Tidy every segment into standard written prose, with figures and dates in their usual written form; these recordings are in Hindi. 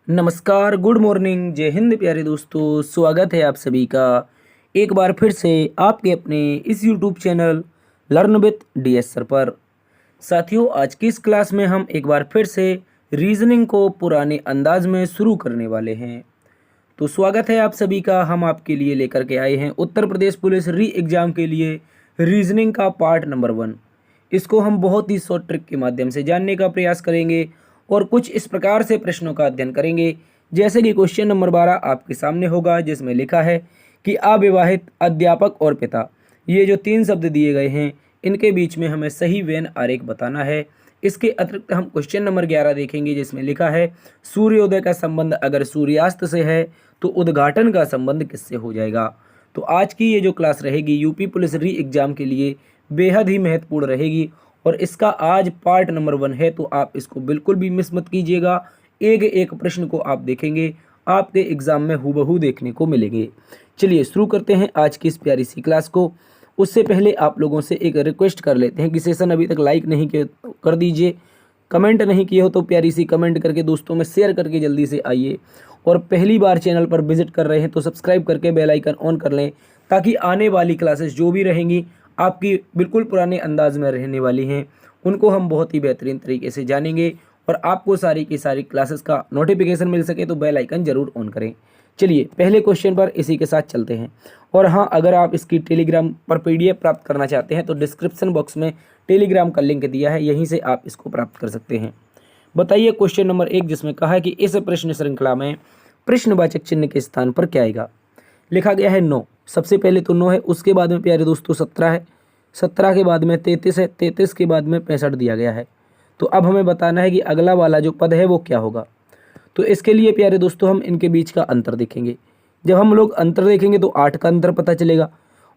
नमस्कार, गुड मॉर्निंग, जय हिंद प्यारे दोस्तों। स्वागत है आप सभी का एक बार फिर से आपके अपने इस YouTube channel learn with DS sir पर। साथियों, आज की इस क्लास में हम एक बार फिर से रीजनिंग को पुराने अंदाज में शुरू करने वाले हैं। तो स्वागत है आप सभी का। हम आपके लिए लेकर के आए हैं उत्तर प्रदेश पुलिस री एग्ज़ाम के लिए रीजनिंग का पार्ट नंबर 1। इसको हम बहुत ही शॉर्ट ट्रिक के माध्यम से जानने का प्रयास करेंगे और कुछ इस प्रकार से प्रश्नों का अध्ययन करेंगे। जैसे कि क्वेश्चन नंबर 12 आपके सामने होगा, जिसमें लिखा है कि अविवाहित, अध्यापक और पिता, ये जो 3 शब्द दिए गए हैं, इनके बीच में हमें सही वेन आरेख बताना है। इसके अतिरिक्त हम क्वेश्चन नंबर 11 देखेंगे, जिसमें लिखा है सूर्योदय का संबंध अगर सूर्यास्त से है तो उद्घाटन का संबंध किससे हो जाएगा। तो आज की ये जो क्लास रहेगी यूपी पुलिस री एग्ज़ाम के लिए बेहद ही महत्वपूर्ण रहेगी और इसका आज पार्ट नंबर 1 है, तो आप इसको बिल्कुल भी मिस मत कीजिएगा। एक एक प्रश्न को आप देखेंगे, आपके एग्ज़ाम में हूबहू देखने को मिलेंगे। चलिए शुरू करते हैं आज की इस प्यारी सी क्लास को। उससे पहले आप लोगों से एक रिक्वेस्ट कर लेते हैं कि सेशन अभी तक लाइक नहीं किए तो कर दीजिए, कमेंट नहीं किए हो तो प्यारी सी कमेंट करके दोस्तों में शेयर करके जल्दी से आइए, और पहली बार चैनल पर विजिट कर रहे हैं तो सब्सक्राइब करके बेल आइकन ऑन कर लें, ताकि आने वाली क्लासेस जो भी रहेंगी आपकी बिल्कुल पुराने अंदाज में रहने वाली हैं। उनको हम बहुत ही बेहतरीन तरीके से जानेंगे और आपको सारी की सारी क्लासेस का नोटिफिकेशन मिल सके तो बेल आइकन ज़रूर ऑन करें। चलिए पहले क्वेश्चन पर इसी के साथ चलते हैं। और हाँ, अगर आप इसकी टेलीग्राम पर पीडीएफ प्राप्त करना चाहते हैं तो डिस्क्रिप्शन बॉक्स में टेलीग्राम का लिंक दिया है, यहीं से आप इसको प्राप्त कर सकते हैं। बताइए क्वेश्चन नंबर 1, जिसमें कहा है कि इस प्रश्न श्रृंखला में प्रश्नवाचक चिन्ह के स्थान पर क्या आएगा। लिखा गया है 9। सबसे पहले तो 9 है, उसके बाद में प्यारे दोस्तों 17 है, 17 के बाद में 33 है, 33 के बाद में 65 दिया गया है। तो अब हमें बताना है कि अगला वाला जो पद है वो क्या होगा। तो इसके लिए प्यारे दोस्तों हम इनके बीच का अंतर देखेंगे। जब हम लोग अंतर देखेंगे तो 8 का अंतर पता चलेगा,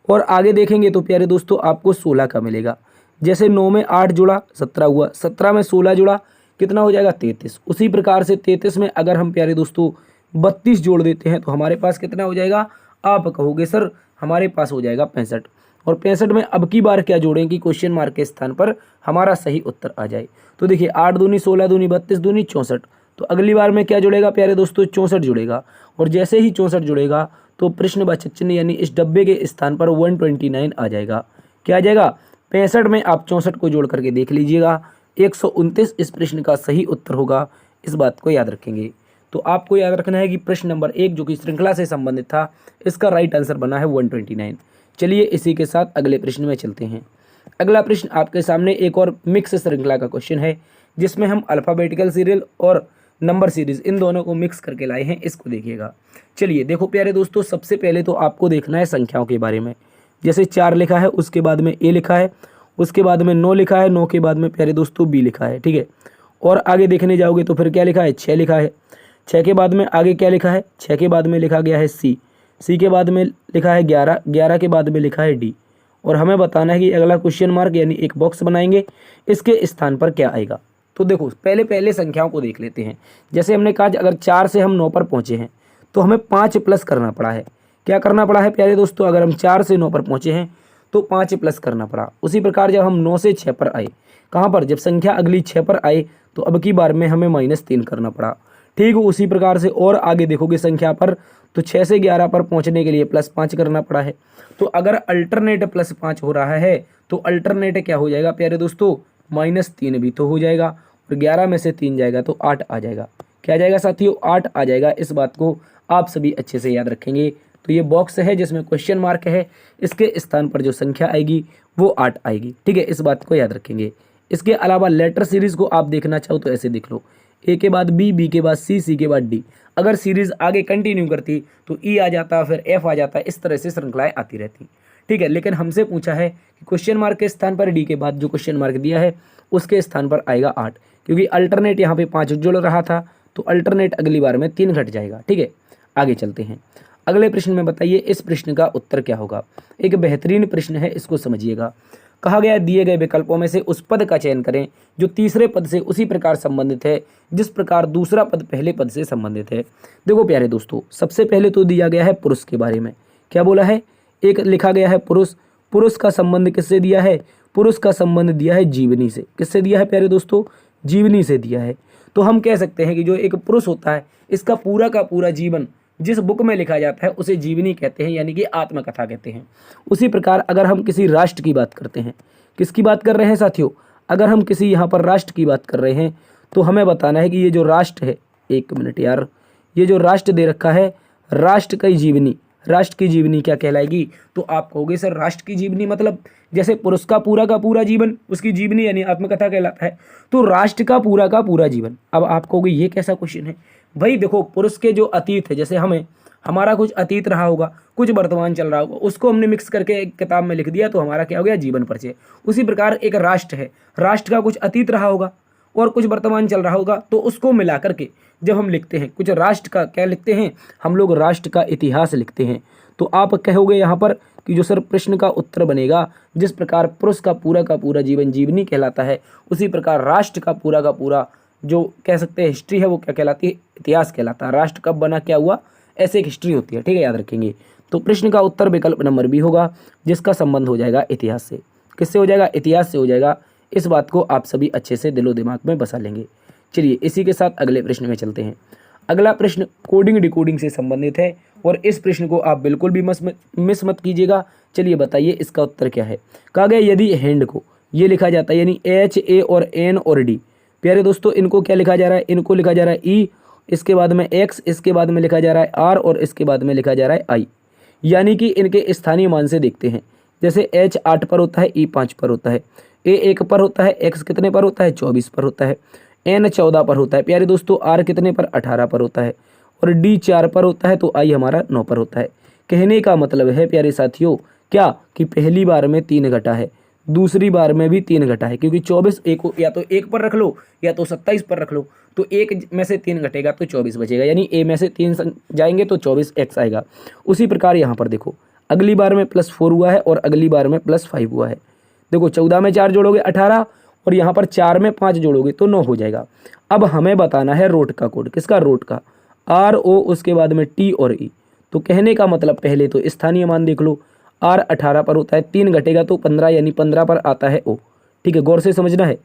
और आगे देखेंगे तो प्यारे दोस्तों आपको 16 का मिलेगा। जैसे 9 में 8 जुड़ा 17 हुआ, 17 में 16 जुड़ा कितना हो जाएगा 33। उसी प्रकार से 33 में अगर हम प्यारे दोस्तों 32 जोड़ देते हैं तो हमारे पास कितना हो जाएगा। आप कहोगे सर हमारे पास हो जाएगा 65, और 65 में अब की बार क्या जोड़ें कि क्वेश्चन मार्क के स्थान पर हमारा सही उत्तर आ जाए। तो देखिए 8 दूनी 16 दूनी 32 दूनी 64, तो अगली बार में क्या जुड़ेगा प्यारे दोस्तों 64 जुड़ेगा, और जैसे ही 64 जुड़ेगा तो प्रश्नवाचक चिन्ह यानी इस डब्बे के स्थान पर 129 आ जाएगा। क्या आ जाएगा 65 में आप 64 को जोड़ करके देख लीजिएगा, 129 इस प्रश्न का सही उत्तर होगा। इस बात को याद रखेंगे। तो आपको याद रखना है कि प्रश्न नंबर 1 जो कि श्रृंखला से संबंधित था, इसका राइट आंसर बना है 129। चलिए इसी के साथ अगले प्रश्न में चलते हैं। अगला प्रश्न आपके सामने एक और मिक्स श्रृंखला का क्वेश्चन है, जिसमें हम अल्फ़ाबेटिकल सीरियल और नंबर सीरीज इन दोनों को मिक्स करके लाए हैं। इसको देखिएगा। चलिए देखो प्यारे दोस्तों, सबसे पहले तो आपको देखना है संख्याओं के बारे में। जैसे 4 लिखा है, उसके बाद में ए लिखा है, उसके बाद में 9 लिखा है, 9 के बाद में प्यारे दोस्तों बी लिखा है, ठीक है। और आगे देखने जाओगे तो फिर क्या लिखा है 6 लिखा है, 6 के बाद में आगे क्या लिखा है, 6 के बाद में लिखा गया है सी, सी के बाद में लिखा है 11, 11 के बाद में लिखा है डी। और हमें बताना है कि अगला क्वेश्चन मार्क यानी एक बॉक्स बनाएंगे, इसके स्थान पर क्या आएगा। तो देखो पहले संख्याओं को देख लेते हैं। जैसे हमने कहा अगर 4 से हम 9 पर पहुंचे हैं तो हमें 5 प्लस करना पड़ा है। क्या करना पड़ा है प्यारे दोस्तों, अगर हम 4 से 9 पर पहुंचे हैं तो 5 प्लस करना पड़ा। उसी प्रकार जब हम 9 से 6 पर आए, कहाँ पर, जब संख्या अगली 6 पर आए तो अब की बार में हमें -3 करना पड़ा। ठीक है, उसी प्रकार से और आगे देखोगे संख्या पर तो 6 से 11 पर पहुंचने के लिए +5 करना पड़ा है। तो अगर अल्टरनेट +5 हो रहा है तो अल्टरनेट क्या हो जाएगा प्यारे दोस्तों, -3 भी तो हो जाएगा, और 11 में से 3 जाएगा तो 8 आ जाएगा। क्या आ जाएगा साथियों, 8 आ जाएगा। इस बात को आप सभी अच्छे से याद रखेंगे। तो ये बॉक्स है जिसमें क्वेश्चन मार्क है, इसके स्थान पर जो संख्या आएगी वो 8 आएगी, ठीक है। इस बात को याद रखेंगे। इसके अलावा लेटर सीरीज को आप देखना चाहो तो ऐसे देख लो, ए के बाद बी, बी के बाद सी, सी के बाद डी। अगर सीरीज आगे कंटिन्यू करती तो ई आ जाता, फिर एफ आ जाता, इस तरह से श्रृंखलाएं आती रहती, ठीक है। लेकिन हमसे पूछा है कि क्वेश्चन मार्क के स्थान पर डी के बाद जो क्वेश्चन मार्क दिया है उसके स्थान पर आएगा 8, क्योंकि अल्टरनेट यहाँ पे 5 जुड़ रहा था तो अल्टरनेट अगली बार में 3 घट जाएगा, ठीक है। आगे चलते हैं। अगले प्रश्न में बताइए इस प्रश्न का उत्तर क्या होगा। एक बेहतरीन प्रश्न है, इसको समझिएगा। कहा गया दिए गए विकल्पों में से उस पद का चयन करें जो तीसरे पद से उसी प्रकार संबंधित है जिस प्रकार दूसरा पद पहले पद से संबंधित है। देखो प्यारे दोस्तों, सबसे पहले तो दिया गया है पुरुष के बारे में। क्या बोला है, एक लिखा गया है पुरुष। पुरुष का संबंध किससे दिया है, पुरुष का संबंध दिया है जीवनी से। किससे दिया है प्यारे दोस्तों, जीवनी से दिया है। तो हम कह सकते हैं कि जो एक पुरुष होता है इसका पूरा का पूरा जीवन जिस बुक में लिखा जाता है उसे जीवनी कहते हैं, यानी कि आत्मकथा कहते हैं। उसी प्रकार अगर हम किसी राष्ट्र की बात करते हैं, किसकी बात कर रहे हैं साथियों, अगर हम किसी यहाँ पर राष्ट्र की बात कर रहे हैं तो हमें बताना है कि ये जो राष्ट्र है, एक मिनट यार, ये जो राष्ट्र दे रखा है राष्ट्र की जीवनी, राष्ट्र की जीवनी क्या कहलाएगी, तो आप कहोगे सर राष्ट्र की जीवनी मतलब जैसे पुरुष का पूरा जीवन उसकी जीवनी यानी आत्मकथा कहलाता है, तो राष्ट्र का पूरा जीवन। अब आप कहोगे ये कैसा क्वेश्चन है भाई, देखो पुरुष के जो अतीत है, जैसे हमारा कुछ अतीत रहा होगा, कुछ वर्तमान चल रहा होगा, उसको हमने मिक्स करके एक किताब में लिख दिया तो हमारा क्या हो गया, जीवन परिचय। उसी प्रकार एक राष्ट्र है, राष्ट्र का कुछ अतीत रहा होगा और कुछ वर्तमान चल रहा होगा, तो उसको मिला करके जब हम लिखते हैं कुछ राष्ट्र का क्या लिखते हैं, हम लोग राष्ट्र का इतिहास लिखते हैं। तो आप कहोगे यहाँ पर कि जो सर प्रश्न का उत्तर बनेगा, जिस प्रकार पुरुष का पूरा जीवन जीवनी कहलाता है, उसी प्रकार राष्ट्र का पूरा जो कह सकते हैं हिस्ट्री है वो क्या कहलाती है, इतिहास कहलाता है। राष्ट्र कब बना, क्या हुआ, ऐसे एक हिस्ट्री होती है, ठीक है, याद रखेंगे। तो प्रश्न का उत्तर विकल्प नंबर बी होगा, जिसका संबंध हो जाएगा इतिहास से। किससे हो जाएगा, इतिहास से हो जाएगा। इस बात को आप सभी अच्छे से दिलो दिमाग में बसा लेंगे। चलिए इसी के साथ अगले प्रश्न में चलते हैं। अगला प्रश्न कोडिंग डिकोडिंग से संबंधित है और इस प्रश्न को आप बिल्कुल भी मिस मत कीजिएगा। चलिए बताइए इसका उत्तर क्या है। कहा गया यदि हैंड को ये लिखा जाता है यानी एच ए और एन और डी, प्यारे दोस्तों इनको क्या लिखा जा रहा है, इनको लिखा जा रहा है ई, इसके बाद में एक्स, इसके बाद में लिखा जा रहा है आर और इसके बाद में लिखा जा रहा है आई, यानी कि इनके स्थानीय मान से देखते हैं। जैसे एच 8 पर होता है, ई 5 पर होता है, ए 1 पर होता है, एक्स कितने पर होता है, 24 पर होता है, एन 14 पर होता है प्यारे दोस्तों, आर कितने पर, 18 पर होता है और डी 4 पर होता है, तो आई हमारा 9 पर होता है। कहने का मतलब है प्यारे साथियों क्या कि पहली बार में 3 घटा है, दूसरी बार में भी 3 घटा है, क्योंकि 24 एक या तो 1 पर रख लो या तो 27 पर रख लो, तो 1 में से 3 घटेगा तो 24 बचेगा, यानी ए में से 3 जाएंगे तो 24 एक्स आएगा। उसी प्रकार यहाँ पर देखो अगली बार में +4 हुआ है और अगली बार में +5 हुआ है। देखो 14 में 4 जोड़ोगे 18 और यहाँ पर 4 में 5 जोड़ोगे तो 9 हो जाएगा। अब हमें बताना है रोट का कोड, किसका, रोट का, आर ओ उसके बाद में टी और ई। तो कहने का मतलब पहले तो स्थानीय मान देख लो, आर 18 पर होता है, 3 घटेगा तो 15 यानी 15 पर आता है ओ, ठीक है, गौर से समझना है।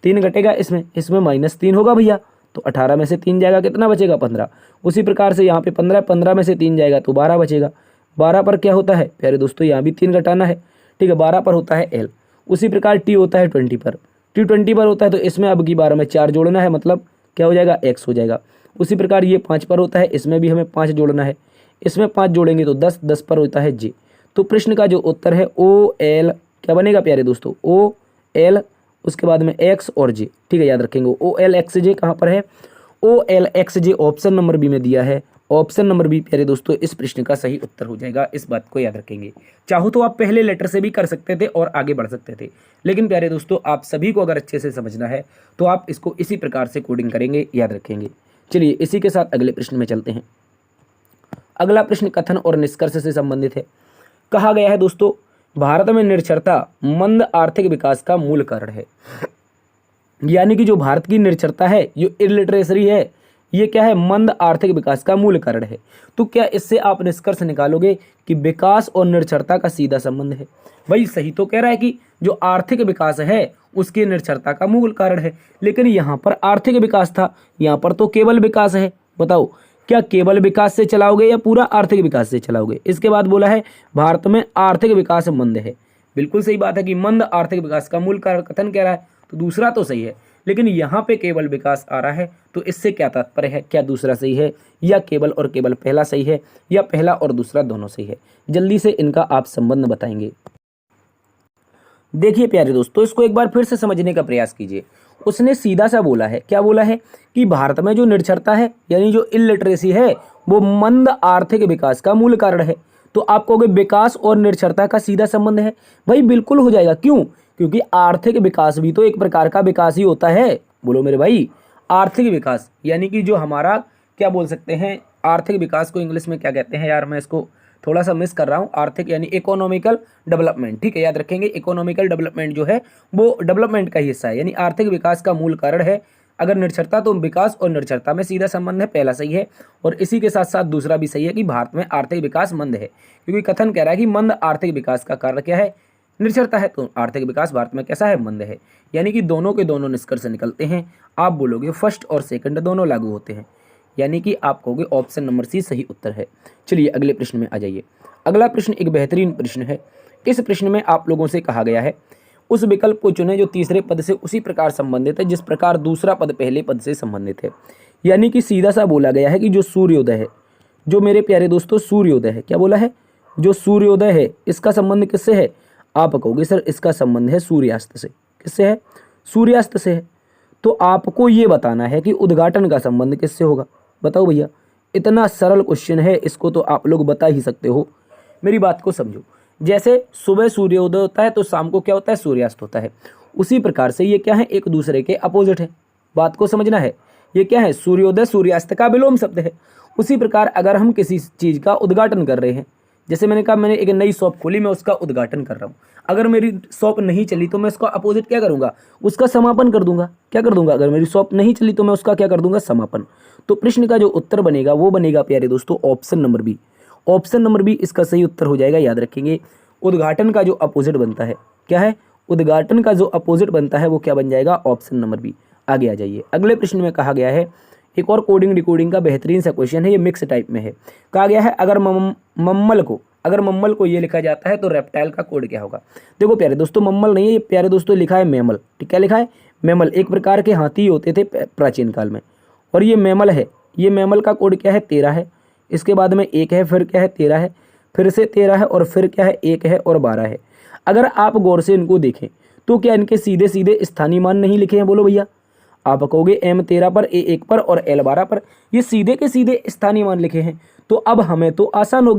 3 घटेगा इसमें -3 होगा भैया, तो 18 में से 3 जाएगा कितना बचेगा, 15। उसी प्रकार से यहाँ पे 15 में से 3 जाएगा तो 12 बचेगा। 12 पर क्या होता है प्यारे दोस्तों, यहाँ भी 3 घटाना है, ठीक है, 12 पर होता है एल। उसी प्रकार टी होता है 20 पर, टी 20 पर होता है तो इसमें अब की बार में 4 जोड़ना है, मतलब क्या हो जाएगा, एक्स हो जाएगा। उसी प्रकार ये 5 पर होता है, इसमें भी हमें 5 जोड़ना है, इसमें 5 जोड़ेंगे तो 10, 10 पर होता है जे। तो प्रश्न का जो उत्तर है ओ एल क्या बनेगा प्यारे दोस्तों, ओ एल उसके बाद में एक्स और जे, ठीक है, याद रखेंगे। ओ एल एक्स जे कहाँ पर है, ओ एल एक्स जे ऑप्शन नंबर बी में दिया है। ऑप्शन नंबर बी प्यारे दोस्तों इस प्रश्न का सही उत्तर हो जाएगा, इस बात को याद रखेंगे। चाहो तो आप पहले लेटर से भी कर सकते थे और आगे बढ़ सकते थे, लेकिन प्यारे दोस्तों आप सभी को अगर अच्छे से समझना है तो आप इसको इसी प्रकार से कोडिंग करेंगे, याद रखेंगे। चलिए इसी के साथ अगले प्रश्न में चलते हैं। अगला प्रश्न कथन और निष्कर्ष से संबंधित है। कहा गया है दोस्तों भारत में निरक्षरता मंद आर्थिक विकास का मूल कारण है, यानी कि जो भारत की निरक्षरता है, जो इलिटरेसी है, ये क्या है, मंद आर्थिक विकास का मूल कारण है। तो क्या इससे आप निष्कर्ष निकालोगे कि विकास और निरक्षरता का सीधा संबंध है। भाई सही तो कह रहा है कि जो आर्थिक विकास है उसकी निरक्षरता का मूल कारण है, लेकिन यहाँ पर आर्थिक विकास था, यहाँ पर तो केवल विकास है। बताओ क्या केवल विकास से चलाओगे या पूरा आर्थिक विकास से चलाओगे। इसके बाद बोला है भारत में आर्थिक विकास मंद है, बिल्कुल सही बात है कि मंद आर्थिक विकास का मूल कारण कथन कह रहा है, तो दूसरा तो सही है, लेकिन यहाँ पे केवल विकास आ रहा है, तो इससे क्या तात्पर्य है, क्या दूसरा सही है या केवल और केवल पहला सही है या पहला और दूसरा दोनों सही है। जल्दी से इनका आप संबंध बताएंगे। देखिए प्यारे दोस्तों इसको एक बार फिर से समझने का प्रयास कीजिए। उसने सीधा सा बोला है, क्या बोला है कि भारत में जो निरक्षरता है यानी जो इलिटरेसी है वो मंद आर्थिक विकास का मूल कारण है। तो आप कहोगे विकास और निरक्षरता का सीधा संबंध है, भाई बिल्कुल हो जाएगा। क्यों, क्योंकि आर्थिक विकास भी तो एक प्रकार का विकास ही होता है। बोलो मेरे भाई, आर्थिक विकास यानी कि जो हमारा क्या बोल सकते हैं, आर्थिक विकास को इंग्लिश में क्या कहते हैं यार, मैं इसको थोड़ा सा मिस कर रहा हूँ। आर्थिक यानी इकोनॉमिकल डेवलपमेंट, ठीक है, याद रखेंगे। इकोनॉमिकल डेवलपमेंट जो है वो डेवलपमेंट का ही हिस्सा है, यानी आर्थिक विकास का मूल कारण है। अगर निरक्षरता तो विकास और निरक्षरता में सीधा संबंध है, पहला सही है। और इसी के साथ साथ दूसरा भी सही है कि भारत में आर्थिक विकास मंद है, क्योंकि कथन कह रहा है कि मंद आर्थिक विकास का कारण क्या है, निरक्षरता है तो आर्थिक विकास भारत में कैसा है, मंद है। यानी कि दोनों के दोनों निष्कर्ष निकलते हैं। आप बोलोगे फर्स्ट और सेकंड दोनों लागू होते हैं, यानी कि आप कहोगे ऑप्शन नंबर सी सही उत्तर है। चलिए अगले प्रश्न में आ जाइए। अगला प्रश्न एक बेहतरीन प्रश्न है। इस प्रश्न में आप लोगों से कहा गया है उस विकल्प को चुनें जो तीसरे पद से उसी प्रकार संबंधित है जिस प्रकार दूसरा पद पहले पद से संबंधित है। यानी कि सीधा सा बोला गया है कि जो सूर्योदय है, जो मेरे प्यारे दोस्तों सूर्योदय है, क्या बोला है, जो सूर्योदय है इसका संबंध किससे है। आप कहोगे सर इसका संबंध है सूर्यास्त से। किससे है, सूर्यास्त से है। तो आपको ये बताना है कि उद्घाटन का संबंध किससे होगा। बताओ भैया, इतना सरल क्वेश्चन है, इसको तो आप लोग बता ही सकते हो। मेरी बात को समझो, जैसे सुबह सूर्योदय होता है तो शाम को क्या होता है, सूर्यास्त होता है। उसी प्रकार से ये क्या है, एक दूसरे के अपोजिट है। बात को समझना है, ये क्या है, सूर्योदय सूर्यास्त का विलोम शब्द है। उसी प्रकार अगर हम किसी चीज़ का उद्घाटन कर रहे हैं, जैसे मैंने कहा मैंने एक नई शॉप खोली, मैं उसका उद्घाटन कर रहा हूँ। अगर मेरी शॉप नहीं चली तो मैं उसका अपोजिट क्या करूँगा, उसका समापन कर दूंगा। क्या कर दूंगा, अगर मेरी शॉप नहीं चली तो मैं उसका क्या कर दूंगा, समापन। तो प्रश्न का जो उत्तर बनेगा वो बनेगा प्यारे दोस्तों option number B. Option number B इसका सही उत्तर हो जाएगा। याद रखेंगे, उद्घाटन का जो अपोजिट बनता है क्या है, उद्घाटन का जो अपोजिट बनता है वो क्या बन जाएगा, ऑप्शन नंबर बी। आगे आ जाइए। अगले प्रश्न में कहा गया है, एक और कोडिंग डिकोडिंग का बेहतरीन सा क्वेश्चन है, ये मिक्स टाइप में है। कहा गया है अगर मम्मल को ये लिखा जाता है तो रेप्टाइल का कोड क्या होगा। देखो प्यारे दोस्तों, मम्मल नहीं है ये प्यारे दोस्तों, लिखा है मैमल। ठीक, क्या लिखा है, मैमल। एक प्रकार के हाथी होते थे प्राचीन काल में, और ये मैमल है। ये मैमल का कोड क्या है, 13 है। इसके बाद में 1 है, फिर क्या है 13 है, फिर से 13 है, और फिर क्या है 1 है और 12 है। अगर आप गौर से इनको देखें तो क्या इनके सीधे सीधे स्थानीय मान नहीं लिखे हैं, बोलो भैया। आप कहोगे M13 पर, A1 पर और L12 पर, ये सीधे के सीधे स्थानीय मान लिखे हैं। तो अब हमें तो आसान हो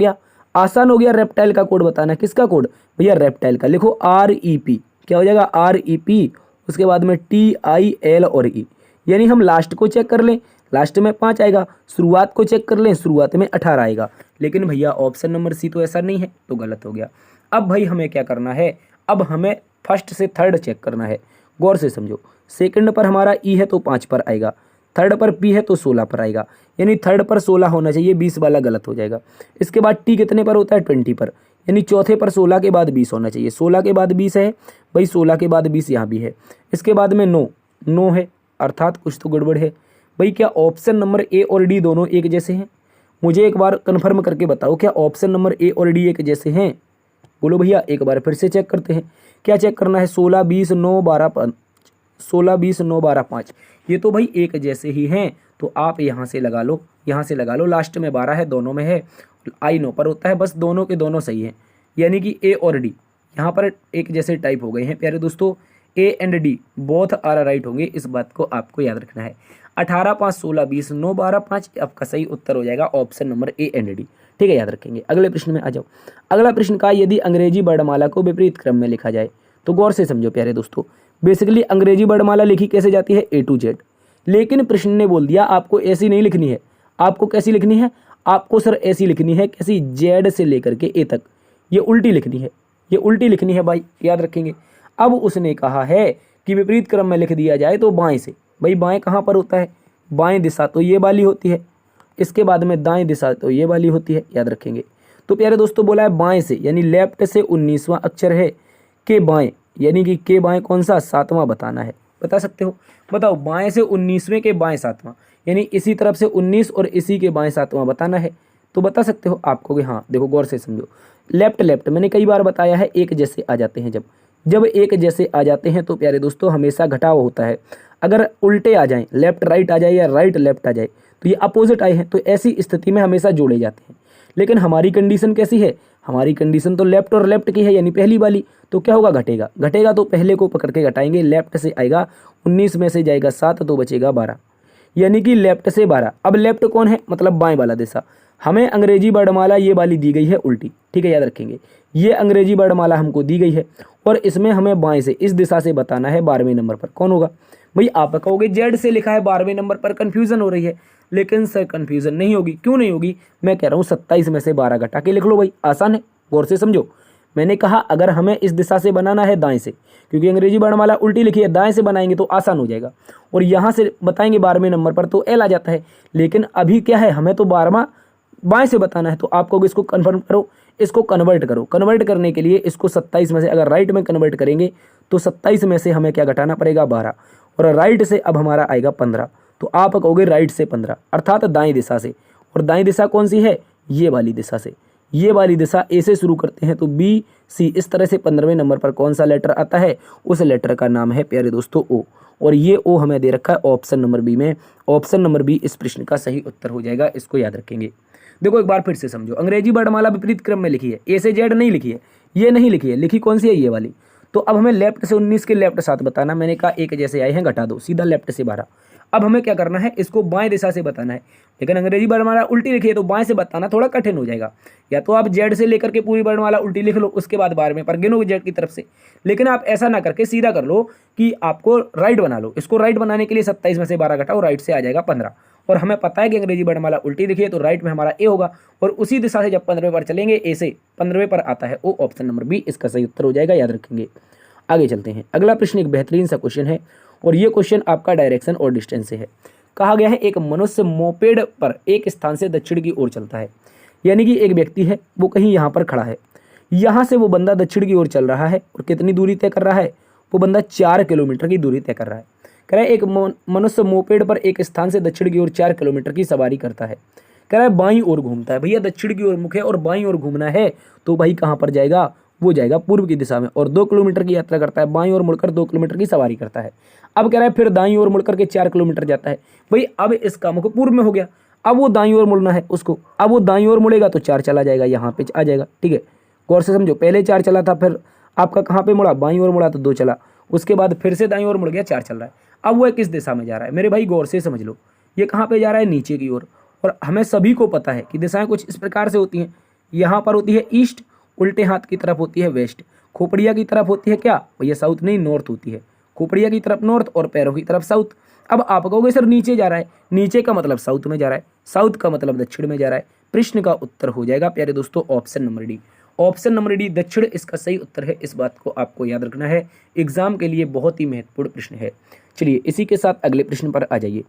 गया, रेप्टाइल का कोड बताना। किसका कोड भैया, रेप्टाइल का। लिखो REP, क्या हो जाएगा REP, उसके बाद में TIL और E। यानी हम लास्ट को चेक कर लें, लास्ट में 5 आएगा। शुरुआत को चेक कर लें, शुरुआत में 18 आएगा। लेकिन भैया ऑप्शन नंबर सी तो ऐसा नहीं है, तो गलत हो गया। अब भाई हमें क्या करना है, अब हमें फर्स्ट से थर्ड चेक करना है। गौर से समझो, सेकंड पर हमारा ई है तो 5 पर आएगा, थर्ड पर पी है तो 16 पर आएगा। यानी थर्ड पर 16 होना चाहिए, 20 वाला गलत हो जाएगा। इसके बाद टी कितने पर होता है, 20 पर। यानी चौथे पर 16 के बाद 20 होना चाहिए। 16 के बाद 20 है भाई, 16 के बाद 20 यहाँ भी है। इसके बाद में 9 है, अर्थात कुछ तो गड़बड़ है भाई। क्या ऑप्शन नंबर ए और डी दोनों एक जैसे हैं? मुझे एक बार कन्फर्म करके बताओ, क्या ऑप्शन नंबर ए और डी एक जैसे हैं? बोलो भैया, एक बार फिर से चेक करते हैं। क्या चेक करना है, 16 20 9 12 5, 16 20 9 12 5, ये तो भाई एक जैसे ही हैं। तो आप यहाँ से लगा लो, यहाँ से लगा लो। लास्ट में 12 है, दोनों में है। आई 9 पर होता है, बस दोनों के दोनों सही हैं। यानी कि ए और डी यहाँ पर एक जैसे टाइप हो गए हैं प्यारे दोस्तों। A and D both are right होंगे, इस बात को आपको याद रखना है। 18 5 16 20 9 12 5 आपका सही उत्तर हो जाएगा option number A and D. ठीक है, याद रखेंगे। अगले प्रश्न में आ जाओ। अगला प्रश्न का, यदि अंग्रेजी वर्णमाला को विपरीत क्रम में लिखा जाए, तो गौर से समझो प्यारे दोस्तों। बेसिकली अंग्रेजी वर्णमाला लिखी कैसे जाती है, A to Z। लेकिन प्रश्न ने बोल दिया आपको ऐसी नहीं लिखनी है। आपको कैसी लिखनी है, आपको सर ऐसी लिखनी है, कैसी, Z से लेकर के A तक। ये उल्टी लिखनी है, ये उल्टी लिखनी है भाई, याद रखेंगे। अब उसने कहा है कि विपरीत क्रम में लिख दिया जाए तो बाएं से। भाई बाएं कहाँ पर होता है, बाएं दिशा तो ये वाली होती है, इसके बाद में दाएं दिशा तो ये वाली होती है, याद रखेंगे। तो प्यारे दोस्तों बोला है बाएं से, यानी लेफ्ट से 19वां अक्षर है के बाएं, यानी कि के बाएं कौन सा, 7वां बताना है। बता सकते हो, बताओ। बाएं से 19वें के बाएं 7वां, यानी इसी तरफ से 19 और इसी के बाएं 7वां बताना है। तो बता सकते हो आपको कि हाँ। देखो गौर से समझो, लेफ्ट मैंने कई बार बताया है, एक जैसे आ जाते हैं। जब एक जैसे आ जाते हैं तो प्यारे दोस्तों हमेशा घटाव होता है। अगर उल्टे आ जाएं, लेफ्ट राइट आ जाए या राइट लेफ्ट आ जाए, तो ये अपोजिट आए हैं, तो ऐसी स्थिति में हमेशा जोड़े जाते हैं। लेकिन हमारी कंडीशन कैसी है, हमारी कंडीशन तो लेफ्ट और लेफ्ट की है, यानी पहली वाली। तो क्या होगा, घटेगा तो पहले को पकड़ के घटाएंगे। लेफ्ट से आएगा 19 में से जाएगा 7 तो बचेगा 12, यानी कि लेफ्ट से 12। अब लेफ्ट कौन है, मतलब बाएं वाला दिशा। हमें अंग्रेजी वर्णमाला ये वाली दी गई है उल्टी, ठीक है, याद रखेंगे। ये अंग्रेजी वर्णमाला हमको दी गई है और इसमें हमें बाएं से, इस दिशा से बताना है 12वें नंबर पर कौन होगा। भाई आप कहोगे जेड से लिखा है 12वें नंबर पर, कन्फ्यूजन हो रही है। लेकिन सर कन्फ्यूजन नहीं होगी, क्यों नहीं होगी, मैं कह रहा हूँ 27 में से 12 घटा के लिख लो भाई, आसान है। गौर से समझो, मैंने कहा अगर हमें इस दिशा से बनाना है दाएं से, क्योंकि अंग्रेजी वर्णमाला उल्टी लिखी है, दाएं से बनाएंगे तो आसान हो जाएगा। और यहाँ से बताएंगे 12वें नंबर पर तो एल आ जाता है। लेकिन अभी क्या है, हमें तो 12वां बाएं से बताना है। तो आप कहोगे इसको कन्फर्म करो, इसको कन्वर्ट करो। कन्वर्ट करने के लिए इसको 27 में से अगर राइट में कन्वर्ट करेंगे तो 27 में से हमें क्या घटाना पड़ेगा 12, और राइट से अब हमारा आएगा 15। तो आप कहोगे राइट से 15 अर्थात दाएं दिशा से, और दाएं दिशा कौन सी है, ये वाली दिशा से। ये वाली दिशा ए से शुरू करते हैं तो बी सी, इस तरह से 15वें नंबर पर कौन सा लेटर आता है, उस लेटर का नाम है प्यारे दोस्तों ओ, और ये ओ हमें दे रखा है ऑप्शन नंबर बी में। ऑप्शन नंबर बी इस प्रश्न का सही उत्तर हो जाएगा, इसको याद रखेंगे। देखो एक बार फिर से समझो, अंग्रेजी वर्णमाला विपरीत क्रम में लिखी है, ए से जेड नहीं लिखी है, ये नहीं लिखी है, लिखी कौन सी है, ये वाली। तो अब हमें लेफ्ट से 19 के लेफ्ट 7 बताना, मैंने कहा एक जैसे आए हैं घटा दो, सीधा लेफ्ट से 12। अब हमें क्या करना है, इसको बाएं दिशा से बताना है, लेकिन अंग्रेजी वर्णमाला उल्टी लिखी है तो बाएं से बताना थोड़ा कठिन हो जाएगा। या तो आप जेड से लेकर के पूरी वर्णमाला उल्टी लिख लो, उसके बाद 12वें पर गिनो जेड की तरफ से, लेकिन आप ऐसा ना करके सीधा कर लो कि आपको राइट बना लो। इसको राइट बनाने के लिए 27 में से 12 घटाओ, राइट से आ जाएगा 15, और हमें पता है कि अंग्रेजी वर्णमाला उल्टी लिखी है तो राइट में हमारा ए होगा, और उसी दिशा से जब 15वें पर चलेंगे ए से 15वें पर आता है ओ, ऑप्शन नंबर बी इसका सही उत्तर हो जाएगा, याद रखेंगे। आगे चलते हैं, अगला प्रश्न एक बेहतरीन सा क्वेश्चन है, और ये क्वेश्चन आपका डायरेक्शन और डिस्टेंस से है। कहा गया है एक मनुष्य मोपेड पर एक स्थान से दक्षिण की ओर चलता है, यानी कि एक व्यक्ति है वो कहीं यहाँ पर खड़ा है, यहाँ से वो बंदा दक्षिण की ओर चल रहा है, और कितनी दूरी तय कर रहा है, वो बंदा 4 किलोमीटर की दूरी तय कर रहा है। कह रहा है एक मनुष्य मोपेड पर एक स्थान से दक्षिण की ओर 4 किलोमीटर की सवारी करता है। कह रहा है बाईं ओर घूमता है, भैया दक्षिण की ओर मुख है और बाईं ओर घूमना है तो भाई कहाँ पर जाएगा, वो जाएगा पूर्व की दिशा में, और 2 किलोमीटर की यात्रा करता है, बाईं ओर मुड़कर 2 किलोमीटर की सवारी करता है। अब कह रहा है फिर दाईं ओर मुड़कर के 4 किलोमीटर जाता है, भाई अब इसका मुख पूर्व में हो गया, अब वो दाईं ओर मुड़ना है उसको, अब वो दाईं ओर मुड़ेगा तो 4 चला जाएगा, यहाँ पे आ जाएगा। ठीक है, गौर से समझो, पहले 4 चला था, फिर आपका कहाँ पे मुड़ा, बाईं ओर मुड़ा तो 2 चला, उसके बाद फिर से दाईं ओर मुड़ गया, 4 चल रहा है। अब वो किस दिशा में जा रहा है मेरे भाई, गौर से समझ लो, ये कहाँ पे जा रहा है, नीचे की ओर। और हमें सभी को पता है कि दिशाएं कुछ इस प्रकार से होती हैं, यहाँ पर होती है ईस्ट, उल्टे हाथ की तरफ होती है वेस्ट, खोपड़िया की तरफ होती है क्या भैया साउथ, नहीं नॉर्थ होती है, खोपड़िया की तरफ नॉर्थ और पैरों की तरफ साउथ। अब आप कहोगे सर नीचे जा रहा है, नीचे का मतलब साउथ में जा रहा है, साउथ का मतलब दक्षिण में जा रहा है। प्रश्न का उत्तर हो जाएगा प्यारे दोस्तों option number D, option number D दक्षिण इसका सही उत्तर है। इस बात को आपको याद रखना है, एग्जाम के लिए बहुत ही महत्वपूर्ण प्रश्न है। चलिए इसी के साथ अगले प्रश्न पर आ जाइए।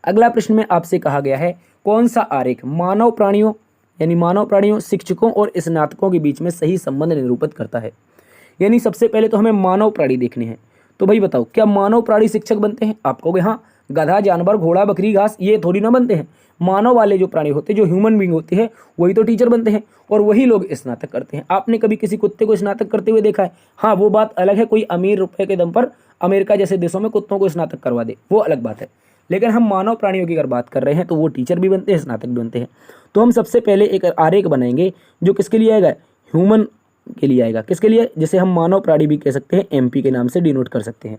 अगला प्रश्न में आपसे कहा गया है कौन सा आरेख मानव प्राणियों यानी मानव प्राणियों, शिक्षकों और स्नातकों के बीच में सही संबंध निरूपित करता है। यानी सबसे पहले तो हमें मानव प्राणी देखने हैं, तो भाई बताओ क्या मानव प्राणी शिक्षक बनते हैं, आप कहोगे हाँ, गधा, जानवर, घोड़ा, बकरी, घास ये थोड़ी ना बनते हैं। मानव वाले जो प्राणी होते हैं, जो ह्यूमन बींग होती है, वही तो टीचर बनते हैं, और वही लोग स्नातक करते हैं। आपने कभी किसी कुत्ते को स्नातक करते हुए देखा है? हाँ, वो बात अलग है, कोई अमीर रुपए के दम पर अमेरिका जैसे देशों में कुत्तों को स्नातक करवा दे, वो अलग बात है। लेकिन हम मानव प्राणियों की अगर बात कर रहे हैं तो वो टीचर भी बनते हैं, स्नातक भी बनते हैं। तो हम सबसे पहले एक आरेख बनाएंगे जो किसके लिए आएगा, ह्यूमन के लिए आएगा। किसके लिए, जिसे हम मानव प्राणी भी कह सकते हैं, एमपी के नाम से डिनोट कर सकते हैं।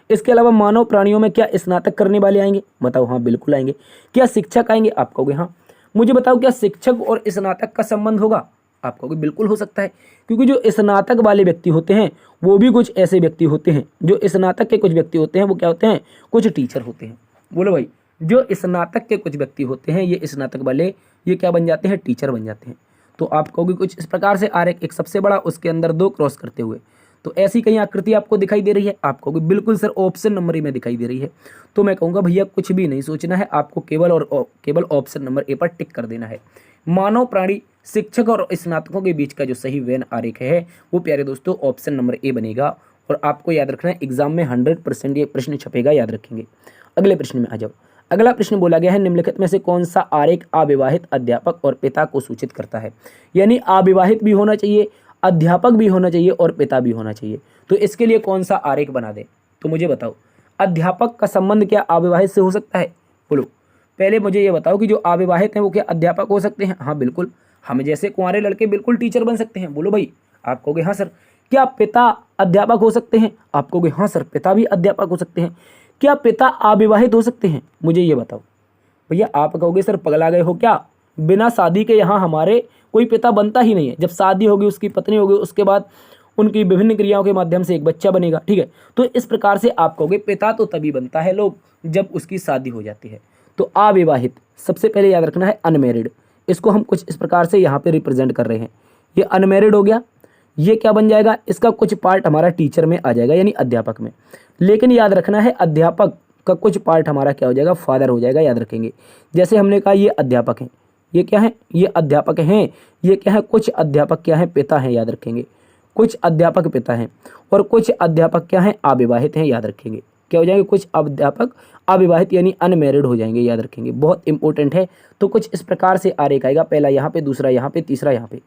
इसके अलावा मानव प्राणियों में क्या स्नातक करने वाले आएंगे, बताओ हाँ बिल्कुल आएंगे। क्या शिक्षक आएंगे, आप कहोगे हाँ। मुझे बताओ क्या शिक्षक और स्नातक का संबंध होगा, आप कहोगे बिल्कुल हो सकता है, क्योंकि जो स्नातक वाले व्यक्ति होते हैं वो भी कुछ ऐसे व्यक्ति होते हैं, जो स्नातक के कुछ व्यक्ति होते हैं वो क्या होते हैं, कुछ टीचर होते हैं। बोलो भाई, जो स्नातक के कुछ व्यक्ति होते हैं ये स्नातक वाले ये क्या बन जाते हैं, टीचर बन जाते हैं। तो आप कहोगे कुछ इस प्रकार से आरेख, एक सबसे बड़ा उसके अंदर 2 क्रॉस करते हुए, तो ऐसी कहीं आकृति आपको दिखाई दे रही है, आप कहोगे बिल्कुल सर ऑप्शन नंबर ए में दिखाई दे रही है। तो मैं कहूँगा भैया कुछ भी नहीं सोचना है, आपको केवल ऑप्शन नंबर ए पर टिक कर देना है। मानव प्राणी शिक्षक और स्नातकों के बीच का जो सही वेन आरेख है वो प्यारे दोस्तों ऑप्शन नंबर ए बनेगा, और आपको याद रखना है एग्जाम में 100% ये प्रश्न छपेगा, याद रखेंगे। अगले प्रश्न में आ जाओ। अगला प्रश्न बोला गया है निम्नलिखित में से कौन सा आरेख अविवाहित अध्यापक और पिता को सूचित करता है। यानी अविवाहित भी होना चाहिए, अध्यापक भी होना चाहिए और पिता भी होना चाहिए। तो इसके लिए कौन सा आरेख बना दे, तो मुझे बताओ अध्यापक का संबंध क्या अविवाहित से हो सकता है, बोलो। पहले मुझे ये बताओ कि जो अविवाहित हैं वो क्या अध्यापक हो सकते हैं, हाँ बिल्कुल। हम जैसे कुंवारे लड़के बिल्कुल टीचर बन सकते हैं, बोलो भाई। आप कहोगे हाँ सर। क्या पिता अध्यापक हो सकते हैं, आप कहोगे हाँ सर, पिता भी अध्यापक हो सकते हैं। क्या पिता अविवाहित हो सकते हैं, मुझे ये बताओ। भैया आप कहोगे सर पगला गए हो क्या, बिना शादी के यहाँ हमारे कोई पिता बनता ही नहीं है। जब शादी होगी, उसकी पत्नी होगी, उसके बाद उनकी विभिन्न क्रियाओं के माध्यम से एक बच्चा बनेगा, ठीक है। तो इस प्रकार से आप कहोगे पिता तो तभी बनता है लोग जब उसकी शादी हो जाती है। तो अविवाहित सबसे पहले याद रखना है अनमैरिड, इसको हम कुछ इस प्रकार से यहाँ पे रिप्रेजेंट कर रहे हैं। ये अनमैरिड हो गया, ये क्या बन जाएगा, इसका कुछ पार्ट हमारा टीचर में आ जाएगा यानी अध्यापक में। लेकिन याद रखना है अध्यापक का कुछ पार्ट हमारा क्या हो जाएगा, फादर हो जाएगा, याद रखेंगे। जैसे हमने कहा ये अध्यापक हैं, ये क्या है, ये अध्यापक हैं। ये क्या है, कुछ अध्यापक क्या है, पिता हैं, याद रखेंगे। कुछ अध्यापक पिता हैं और कुछ अध्यापक क्या हैं, अविवाहित हैं, याद रखेंगे। क्या हो जाएंगे, कुछ अध्यापक अविवाहित यानी अनमैरिड हो जाएंगे, याद रखेंगे, बहुत इंपॉर्टेंट है। तो कुछ इस प्रकार से आरेख आएगा, पहला यहाँ पे, दूसरा यहाँ पे, तीसरा यहाँ पे।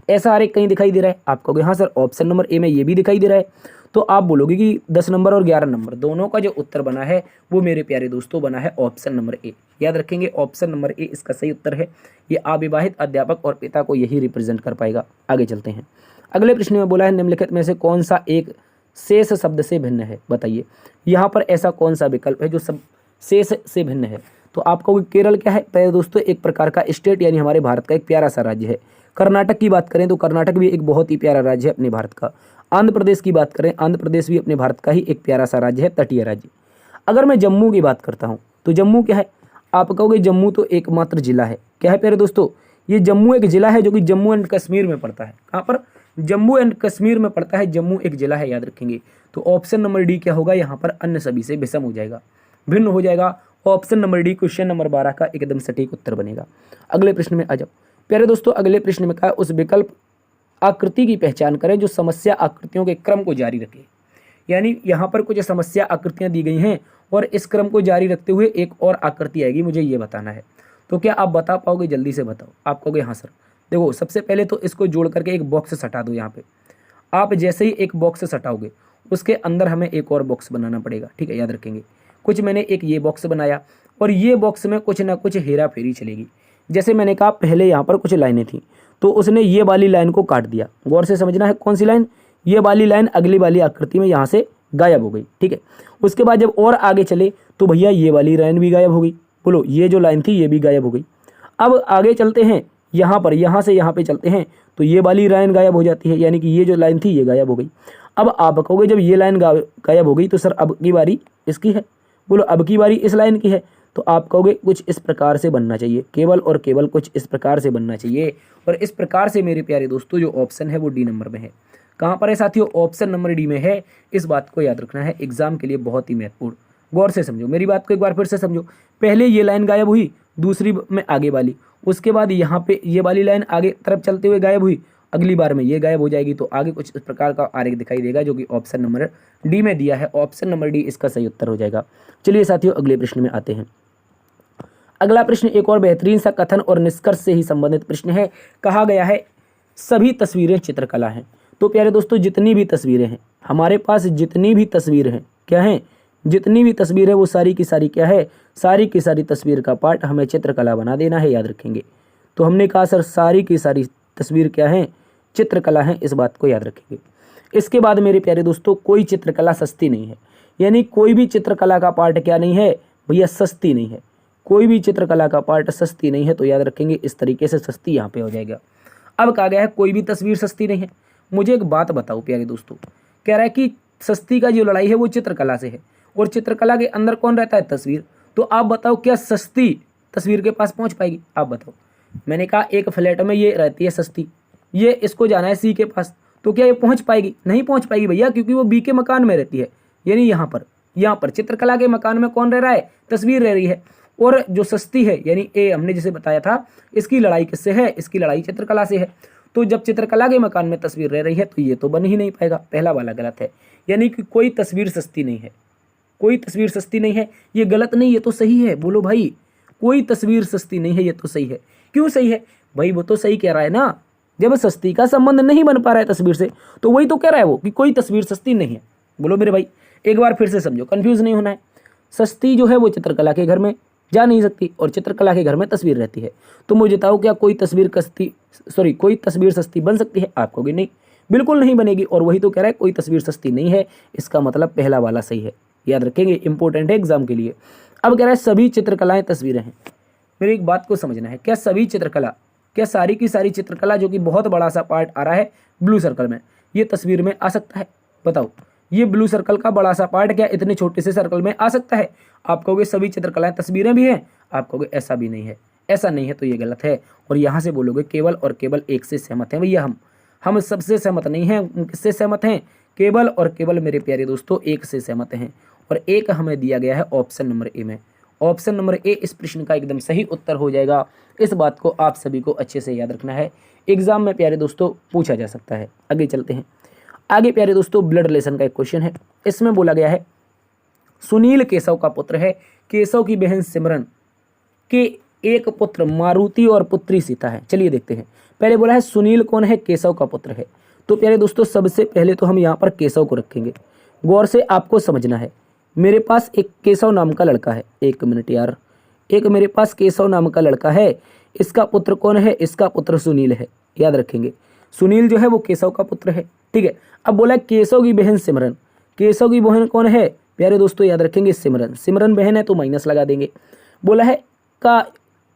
ऐसा आरेख कहीं दिखाई दे रहा है? आप कहोगे हाँ सर ऑप्शन नंबर ए में ये भी दिखाई दे रहा है। तो आप बोलोगे कि 10 नंबर और 11 नंबर दोनों का जो उत्तर बना है वो मेरे प्यारे दोस्तों बना है ऑप्शन नंबर ए। याद रखेंगे ऑप्शन नंबर ए इसका सही उत्तर है। ये अविवाहित अध्यापक और पिता को यही रिप्रेजेंट कर पाएगा। आगे चलते हैं। अगले प्रश्न में बोला है निम्नलिखित में से कौन सा एक शेष शब्द से भिन्न है, बताइए। यहाँ पर ऐसा कौन सा विकल्प है जो सब शेष से भिन्न है? तो आपको केरल क्या है प्यारे दोस्तों, एक प्रकार का स्टेट यानी हमारे भारत का एक प्यारा सा राज्य है। कर्नाटक की बात करें तो कर्नाटक भी एक बहुत ही प्यारा राज्य है अपने भारत का। आंध्र प्रदेश की बात करें, आंध्र प्रदेश भी अपने भारत का ही एक प्यारा सा राज्य है, तटीय राज्य। अगर मैं जम्मू की बात करता हूँ तो जम्मू क्या है? आप कहोगे जम्मू तो एकमात्र जिला है। क्या है प्यारे दोस्तों? ये जम्मू एक जिला है जो कि जम्मू एंड कश्मीर में पड़ता है। कहाँ पर? जम्मू एंड कश्मीर में पड़ता है। जम्मू एक जिला है, याद रखेंगे। तो ऑप्शन नंबर डी क्या होगा? यहाँ पर अन्य सभी से विषम हो जाएगा, भिन्न हो जाएगा। Option number D question number 12 का एकदम सटीक उत्तर बनेगा। अगले प्रश्न में आ जाओ प्यारे दोस्तों। अगले प्रश्न में कहा उस विकल्प आकृति की पहचान करें जो समस्या आकृतियों के क्रम को जारी रखे। यानी यहाँ पर कुछ समस्या आकृतियां दी गई हैं और इस क्रम को जारी रखते हुए एक और आकृति आएगी, मुझे ये बताना है। तो क्या आप बता पाओगे? जल्दी से बताओ। आप कहोगे हाँ सर। देखो सबसे पहले तो इसको जोड़ करके एक बॉक्स सटा दो। यहाँ पे आप जैसे ही एक बॉक्स सटाओगे उसके अंदर हमें एक और बॉक्स बनाना पड़ेगा, ठीक है, याद रखेंगे। कुछ मैंने एक ये बॉक्स बनाया और ये बॉक्स में कुछ ना कुछ हेरा फेरी चलेगी। जैसे मैंने कहा पहले यहाँ पर कुछ लाइनें थी तो उसने ये वाली लाइन को काट दिया। गौर से समझना है कौन सी लाइन? ये वाली लाइन अगली वाली आकृति में यहाँ से गायब हो गई, ठीक है। उसके बाद जब और आगे चले तो भैया ये वाली लाइन भी गायब हो गई। बोलो ये जो लाइन थी ये भी गायब हो गई। अब आगे चलते हैं, यहाँ पर यहाँ से यहाँ पे चलते हैं तो ये वाली लाइन गायब हो जाती है, यानी कि ये जो लाइन थी ये गायब हो गई। अब आप कहोगे जब ये लाइन गायब हो गई तो सर अब की बारी इसकी है। बोलो अब की बारी इस लाइन की है। तो आप कहोगे कुछ इस प्रकार से बनना चाहिए, केवल और केवल कुछ इस प्रकार से बनना चाहिए। और इस प्रकार से मेरे प्यारे दोस्तों जो ऑप्शन है वो डी नंबर में है। कहाँ पर है साथियों? ऑप्शन नंबर डी में है। इस बात को याद रखना है, एग्जाम के लिए बहुत ही महत्वपूर्ण। गौर से समझो मेरी बात को, एक बार फिर से समझो। पहले ये लाइन गायब हुई, दूसरी में आगे वाली, उसके बाद यहाँ पे ये वाली लाइन आगे तरफ चलते हुए गायब हुई, अगली बार में ये गायब हो जाएगी। तो आगे कुछ इस प्रकार का आरेख दिखाई देगा जो कि ऑप्शन नंबर डी में दिया है। ऑप्शन नंबर डी इसका सही उत्तर हो जाएगा। चलिए साथियों अगले प्रश्न में आते हैं। अगला प्रश्न एक और बेहतरीन सा कथन और निष्कर्ष से ही संबंधित प्रश्न है। कहा गया है सभी तस्वीरें चित्रकला हैं। तो प्यारे दोस्तों जितनी भी तस्वीरें हैं हमारे पास, जितनी भी तस्वीर हैं क्या हैं, जितनी भी तस्वीर है वो सारी की सारी क्या है, सारी की सारी तस्वीर का पार्ट हमें चित्रकला बना देना है, याद रखेंगे। तो हमने कहा सर सारी की सारी तस्वीर क्या है, चित्रकला है, इस बात को याद रखेंगे। इसके बाद मेरे प्यारे दोस्तों कोई चित्रकला सस्ती नहीं है, यानी कोई भी चित्रकला का पार्ट क्या नहीं है भैया, सस्ती नहीं है। कोई भी चित्रकला का पार्ट सस्ती नहीं है, तो याद रखेंगे इस तरीके से सस्ती यहाँ पे हो जाएगा। अब कहा गया है कोई भी तस्वीर सस्ती नहीं है। मुझे एक बात बताओ प्यारे दोस्तों, कह रहा है कि सस्ती का जो लड़ाई है वो चित्रकला से है और चित्रकला के अंदर कौन रहता है, तस्वीर। तो आप बताओ क्या सस्ती तस्वीर के पास पहुंच पाएगी? आप बताओ। मैंने कहा एक फ्लैट में ये रहती है सस्ती, ये इसको जाना है सी के पास, तो क्या ये पहुंच पाएगी? नहीं पहुंच पाएगी भैया, क्योंकि वो बी के मकान में रहती है। यानी यहाँ पर चित्रकला के मकान में कौन रह रहा है, तस्वीर रह रही है। और जो सस्ती है यानी ए, हमने जैसे बताया था, इसकी लड़ाई किससे है, इसकी लड़ाई चित्रकला से है। तो जब चित्रकला के मकान में तस्वीर रह रही है तो ये तो बन ही नहीं पाएगा, पहला वाला गलत है। यानी कि कोई तस्वीर सस्ती नहीं है, कोई तस्वीर सस्ती नहीं है, ये गलत नहीं, ये तो सही है। बोलो भाई, कोई तस्वीर सस्ती नहीं है, ये तो सही है। क्यों सही है भाई? वो तो सही कह रहा है ना, जब सस्ती का संबंध नहीं बन पा रहा है तस्वीर से, तो वही तो कह रहा है वो कि कोई तस्वीर सस्ती नहीं है। बोलो मेरे भाई, एक बार फिर से समझो, कंफ्यूज नहीं होना है। सस्ती जो है वो चित्रकला के घर में जा नहीं सकती और चित्रकला के घर में तस्वीर रहती है। तो मुझे बताओ क्या कोई तस्वीर सस्ती बन सकती है? आप कहोगे नहीं, बिल्कुल नहीं बनेगी। और वही तो कह रहा है कोई तस्वीर सस्ती नहीं है, इसका मतलब पहला वाला सही है, याद रखेंगे, इंपॉर्टेंट है एग्जाम के लिए। अब कह रहा है सभी चित्रकलाएं तस्वीरें हैं। मेरी एक बात को समझना है, क्या सभी चित्रकला, क्या सारी की सारी चित्रकला जो कि बहुत बड़ा सा पार्ट आ रहा है ब्लू सर्कल में, ये तस्वीर में आ सकता है? बताओ, ये ब्लू सर्कल का बड़ा सा पार्ट क्या इतने छोटे से सर्कल में आ सकता है? आप कहोगे सभी चित्रकलाएं तस्वीरें भी हैं, आप कहोगे ऐसा भी नहीं है, ऐसा नहीं है, तो ये गलत है। और यहाँ से बोलोगे केवल और केवल एक से सहमत हैं भैया, हम सबसे सहमत नहीं हैं। किससे सहमत हैं? केवल और केवल मेरे प्यारे दोस्तों एक से सहमत हैं। और एक हमें दिया गया है ऑप्शन नंबर ए में। ऑप्शन नंबर ए इस प्रश्न का एकदम सही उत्तर हो जाएगा। इस बात को आप सभी को अच्छे से याद रखना है, एग्जाम में प्यारे दोस्तों पूछा जा सकता है। आगे चलते हैं। आगे प्यारे दोस्तों ब्लड रिलेशन का एक क्वेश्चन है। इसमें बोला गया है सुनील केशव का पुत्र है, केशव की बहन सिमरन के एक पुत्र मारुति और पुत्री सीता है। चलिए देखते हैं। पहले बोला है सुनील कौन है, केशव का पुत्र है। तो प्यारे दोस्तों सबसे पहले तो हम यहाँ पर केशव को रखेंगे। गौर से आपको समझना है, मेरे पास एक केशव नाम का लड़का है। एक मिनट यार, एक मेरे पास केशव नाम का लड़का है, इसका पुत्र कौन है, इसका पुत्र सुनील है। याद रखेंगे सुनील जो है वो केशव का पुत्र है, ठीक है। अब बोला केशव की बहन सिमरन, केशव की बहन कौन है प्यारे दोस्तों, याद रखेंगे सिमरन। सिमरन बहन है तो माइनस लगा देंगे। बोला है का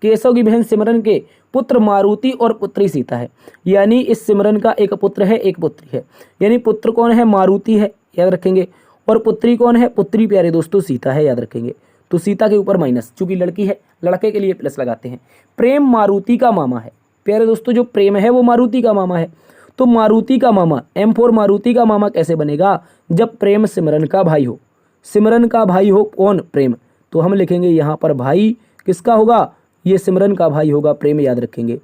केशव की बहन सिमरन के पुत्र मारुति और पुत्री सीता है, यानी इस सिमरन का एक पुत्र है एक पुत्री है, यानी पुत्र कौन है, मारुति है, याद रखेंगे। और पुत्री कौन है, पुत्री प्यारे दोस्तों सीता है, याद रखेंगे। तो सीता के ऊपर माइनस, चूंकि लड़की है लड़के के लिए प्लस लगाते हैं। प्रेम मारुति का मामा है प्यारे दोस्तों, जो प्रेम है वो मारुति का मामा है। तो मारुति का मामा, M4 मारुति का मामा कैसे बनेगा, जब प्रेम सिमरन का भाई हो। सिमरन का भाई हो कौन, प्रेम। तो हम लिखेंगे यहाँ पर भाई किसका होगा, ये सिमरन का भाई होगा प्रेम, याद रखेंगे।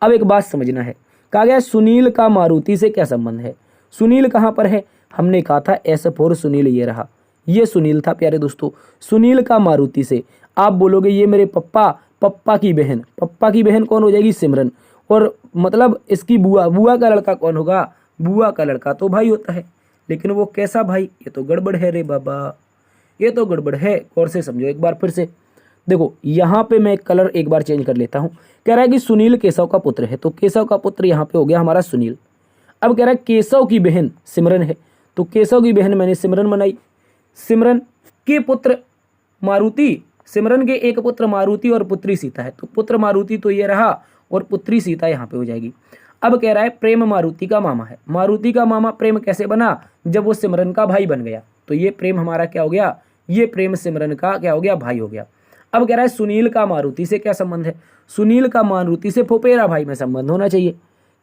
अब एक बात समझना है, कहा गया सुनील का मारुति से क्या संबंध है। सुनील कहाँ पर है, हमने कहा था S4 सुनील, ये रहा, ये सुनील था प्यारे दोस्तों। सुनील का मारुति से आप बोलोगे ये मेरे पप्पा, पप्पा की बहन, पप्पा की बहन कौन हो जाएगी, सिमरन। और मतलब इसकी बुआ, बुआ का लड़का कौन होगा, बुआ का लड़का तो भाई होता है, लेकिन वो कैसा भाई, ये तो गड़बड़ है रे बाबा, ये तो गड़बड़ है। और से समझो एक बार फिर से देखो, यहाँ पे मैं कलर एक बार चेंज कर लेता हूँ। कह रहा है कि सुनील केशव का पुत्र है, तो केशव का पुत्र यहाँ पे हो गया हमारा सुनील। अब कह रहा है केशव की बहन सिमरन है, तो केशव की बहन मैंने सिमरन बनाई। सिमरन के पुत्र मारुति, सिमरन के एक पुत्र मारुति और पुत्री सीता है, तो पुत्र मारुति तो ये रहा और पुत्री सीता यहाँ पे हो जाएगी। अब कह रहा है प्रेम मारुति का मामा है। मारुति का मामा प्रेम कैसे बना, जब वो सिमरन का भाई बन गया, तो ये प्रेम हमारा क्या हो गया, ये प्रेम सिमरन का क्या हो गया, भाई हो गया। अब कह रहा है सुनील का मारुति से क्या संबंध है, सुनील का मारुति से फुफेरा भाई में संबंध होना चाहिए।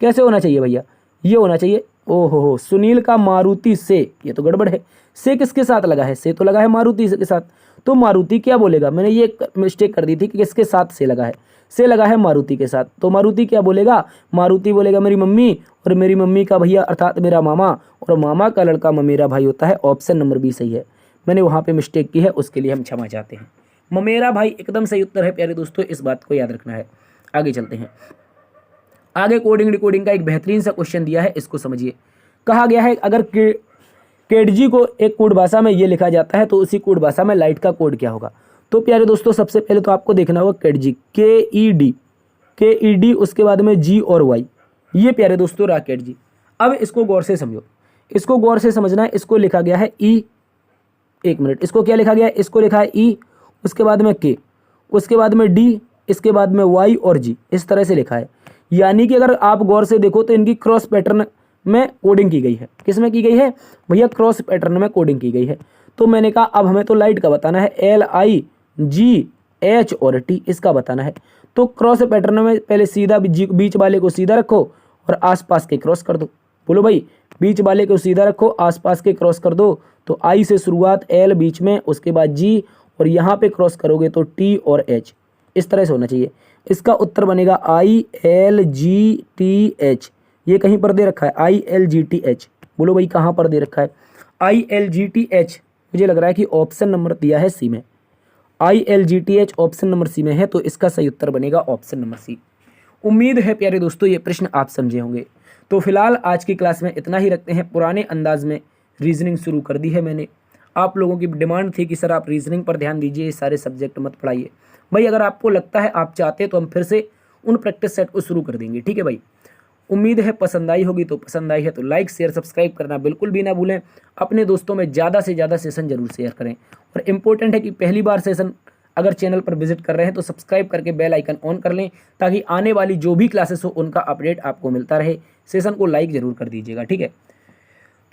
कैसे होना चाहिए भैया, ये होना चाहिए, ओहो सुनील का मारुति से, ये तो गड़बड़ है। से किसके साथ लगा है, से तो लगा है मारुति के साथ, तो मारुति क्या बोलेगा, मैंने ये मिस्टेक कर दी थी कि किसके साथ से लगा है, से लगा है मारुति के साथ, तो मारुति क्या बोलेगा, मारुति बोलेगा मेरी मम्मी, और मेरी मम्मी का भैया अर्थात मेरा मामा, और मामा का लड़का मेरा भाई होता है। ऑप्शन नंबर बी सही है, मैंने वहाँ पे मिस्टेक की है, उसके लिए हम क्षमा चाहते हैं। ममेरा भाई एकदम सही उत्तर है प्यारे दोस्तों, इस बात को याद रखना है। आगे चलते हैं। आगे कोडिंग डिकोडिंग का एक बेहतरीन सा क्वेश्चन दिया है, इसको समझिए। कहा गया है अगर केडजी को एक कोड भाषा में ये लिखा जाता है तो उसी कोड भाषा में लाइट का कोड क्या होगा। तो प्यारे दोस्तों सबसे पहले तो आपको देखना होगा केडजी, KED, उसके बाद में G और Y, ये प्यारे दोस्तों रहा केडजी। अब इसको गौर से समझो, इसको गौर से समझना है। इसको लिखा गया है E, एक मिनट, इसको क्या लिखा गया है, इसको लिखा है E, उसके बाद में K, उसके बाद में D, इसके बाद में Y और G, इस तरह से लिखा है। यानी कि अगर आप गौर से देखो तो इनकी क्रॉस पैटर्न में कोडिंग की गई है। किस में की गई है भैया, क्रॉस पैटर्न में कोडिंग की गई है। तो मैंने कहा अब हमें तो लाइट का बताना है, LIGH और T, इसका बताना है। तो क्रॉस पैटर्न में पहले सीधा बीच वाले को सीधा रखो और आसपास के क्रॉस कर दो। बोलो भाई, बीच वाले को सीधा रखो, आसपास के क्रॉस कर दो। तो I से शुरुआत, L बीच में, उसके बाद G, और यहाँ पे क्रॉस करोगे तो T और H, इस तरह से होना चाहिए। इसका उत्तर बनेगा ILGTH। ये कहीं पर दे रखा है ILGTH, बोलो भाई कहाँ पर दे रखा है ILGTH। मुझे लग रहा है कि ऑप्शन नंबर दिया है सी में, ILGTH ऑप्शन नंबर सी में है, तो इसका सही उत्तर बनेगा ऑप्शन नंबर सी। उम्मीद है प्यारे दोस्तों ये प्रश्न आप समझे होंगे। तो फिलहाल आज की क्लास में इतना ही रखते हैं। पुराने अंदाज में रीजनिंग शुरू कर दी है मैंने। आप लोगों की डिमांड थी कि सर आप रीजनिंग पर ध्यान दीजिए, ये सारे सब्जेक्ट मत पढ़ाइए। भाई अगर आपको लगता है, आप चाहते तो हम फिर से उन प्रैक्टिस सेट को शुरू कर देंगे, ठीक है भाई। उम्मीद है पसंद आई होगी, तो पसंद आई है तो लाइक शेयर सब्सक्राइब करना बिल्कुल भी ना भूलें। अपने दोस्तों में ज़्यादा से ज़्यादा सेशन जरूर शेयर करें। और इम्पोर्टेंट है कि पहली बार सेशन अगर चैनल पर विजिट कर रहे हैं तो सब्सक्राइब करके बेल आइकन ऑन कर लें, ताकि आने वाली जो भी क्लासेस हो उनका अपडेट आपको मिलता रहे। सेशन को लाइक ज़रूर कर दीजिएगा, ठीक है।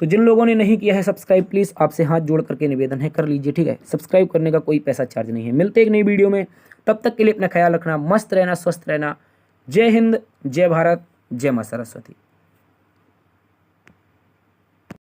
तो जिन लोगों ने नहीं किया है सब्सक्राइब, प्लीज़ आपसे हाथ जोड़ करके निवेदन है, कर लीजिए, ठीक है। सब्सक्राइब करने का कोई पैसा चार्ज नहीं है। मिलते एक नई वीडियो में, तब तक के लिए अपना ख्याल रखना, मस्त रहना, स्वस्थ रहना। जय हिंद, जय भारत, जय मां सरस्वती।